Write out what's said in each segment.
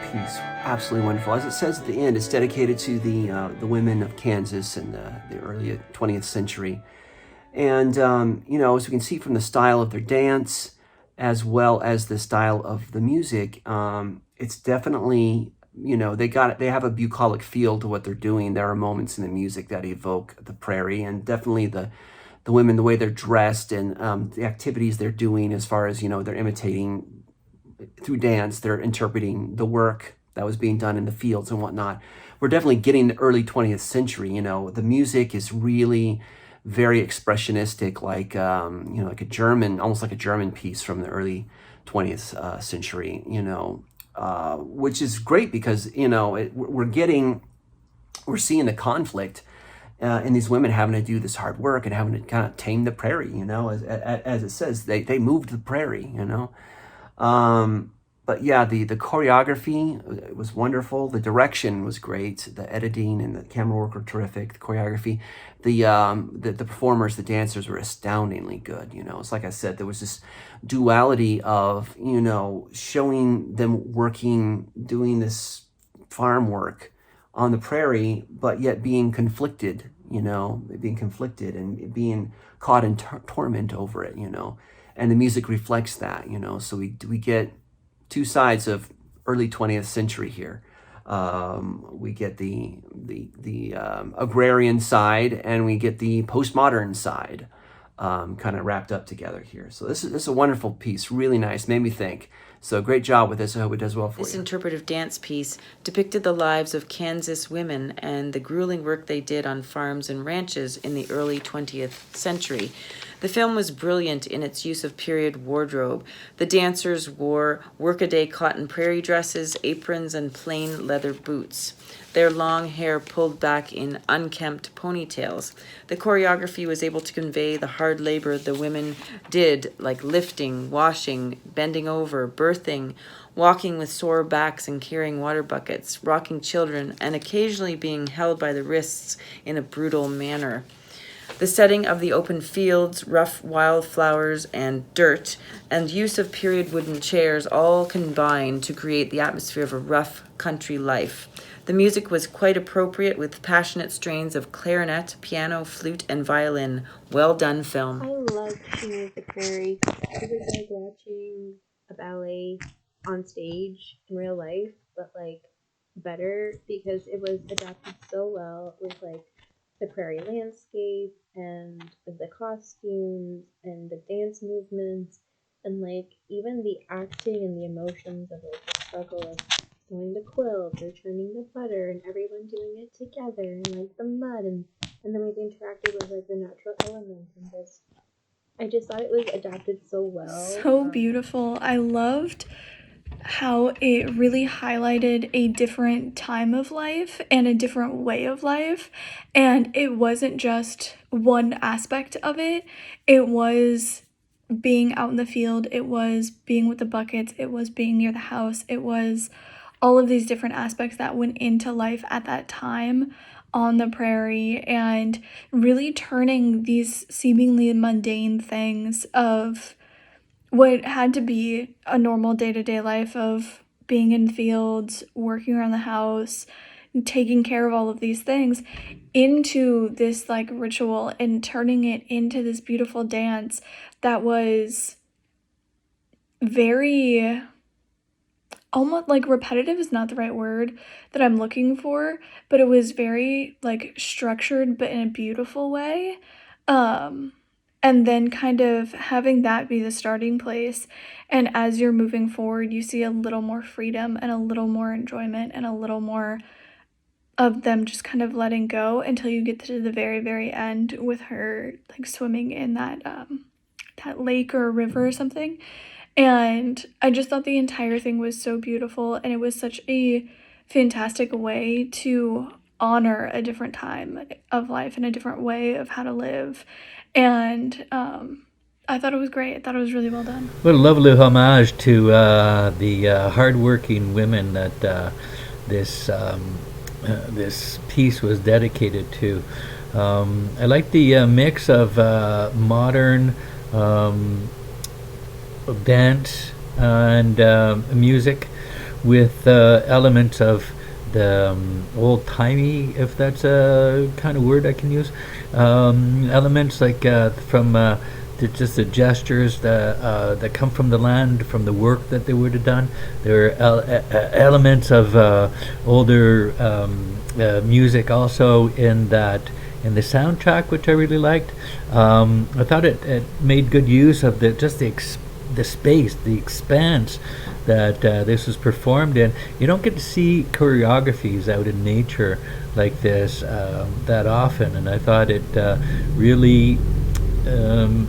piece. Absolutely wonderful. As it says at the end, it's dedicated to the women of Kansas in the early 20th century. And, as we can see from the style of their dance, as well as the style of the music, it's definitely, they have a bucolic feel to what they're doing. There are moments in the music that evoke the prairie, and definitely the women, the way they're dressed, and the activities they're doing as far as, they're imitating through dance, they're interpreting the work that was being done in the fields and whatnot. We're definitely getting the early 20th century. The music is really very expressionistic, like like a German, almost like a German piece from the early 20th century. Which is great because we're seeing the conflict and these women having to do this hard work and having to kind of tame the prairie. As it says, they moved the prairie. But yeah, the choreography was wonderful. The direction was great. The editing and the camera work were terrific. The choreography, the performers, the dancers were astoundingly good. It's like I said, there was this duality of showing them working, doing this farm work on the prairie, but yet being conflicted. And being caught in torment over it. And the music reflects that. So we get two sides of early 20th century here. We get the agrarian side, and we get the postmodern side, kind of wrapped up together here. So this is a wonderful piece, really nice, made me think. So great job with this. I hope it does well for you. This interpretive dance piece depicted the lives of Kansas women and the grueling work they did on farms and ranches in the early 20th century. The film was brilliant in its use of period wardrobe. The dancers wore workaday cotton prairie dresses, aprons, and plain leather boots. Their long hair pulled back in unkempt ponytails. The choreography was able to convey the hard labor the women did, like lifting, washing, bending over, birthing, walking with sore backs and carrying water buckets, rocking children, and occasionally being held by the wrists in a brutal manner. The setting of the open fields, rough wildflowers, and dirt, and use of period wooden chairs all combined to create the atmosphere of a rough country life. The music was quite appropriate, with passionate strains of clarinet, piano, flute, and violin. Well done film. I loved Moved the Prairie. It was like watching a ballet on stage in real life, but like better because it was adapted so well with like the prairie landscape and the costumes and the dance movements and like even the acting and the emotions of like the struggle of sewing the quilt or churning the butter and everyone doing it together and like the mud and the way they interacted with like the natural elements and just I just thought it was adapted so well. So beautiful. I loved how it really highlighted a different time of life and a different way of life, and it wasn't just one aspect of it. It was being out in the field, it was being with the buckets, it was being near the house, it was all of these different aspects that went into life at that time on the prairie, and really turning these seemingly mundane things of what had to be a normal day-to-day life of being in fields, working around the house, taking care of all of these things into this like ritual and turning it into this beautiful dance that was very almost like repetitive is not the right word that I'm looking for, but it was very like structured but in a beautiful way. And then kind of having that be the starting place. And as you're moving forward, you see a little more freedom and a little more enjoyment and a little more of them just kind of letting go until you get to the very, very end with her like swimming in that lake or river or something. And I just thought the entire thing was so beautiful, and it was such a fantastic way to honor a different time of life and a different way of how to live. And I thought it was great. I thought it was really well done. What a lovely homage to the hardworking women that this piece was dedicated to. I like the mix of modern dance and music with elements of the old timey, if that's a kind of word I can use. Elements like from just the gestures that come from the land, from the work that they would have done. There are elements of older music also in the soundtrack, which I really liked. I thought it made good use of the space, the expanse that this was performed in. You don't get to see choreographies out in nature like this that often, and I thought it really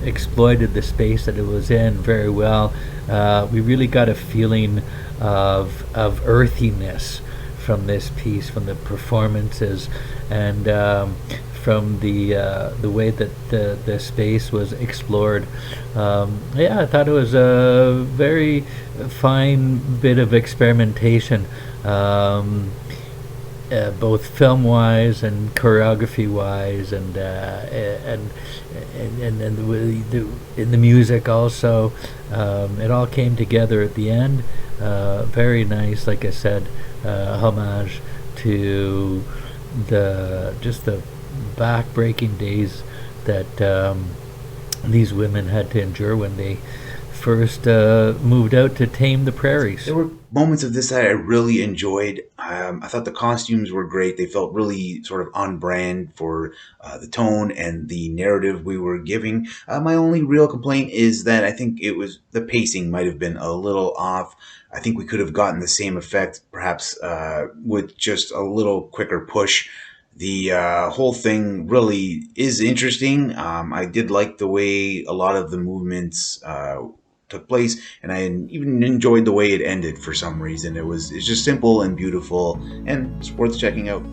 exploited the space that it was in very well. We really got a feeling of earthiness from this piece, from the performances, and from the way that the space was explored. Yeah, I thought it was a very fine bit of experimentation, both film-wise and choreography-wise, and in the music also. It all came together at the end. Very nice, like I said, homage to the back-breaking days that these women had to endure when they first moved out to tame the prairies. There were moments of this that I really enjoyed. I thought the costumes were great. They felt really sort of on brand for the tone and the narrative we were giving. My only real complaint is that I think the pacing might have been a little off. I think we could have gotten the same effect, perhaps with just a little quicker push. The whole thing really is interesting. I did like the way a lot of the movements took place, and I even enjoyed the way it ended for some reason. It's just simple and beautiful, and it's worth checking out.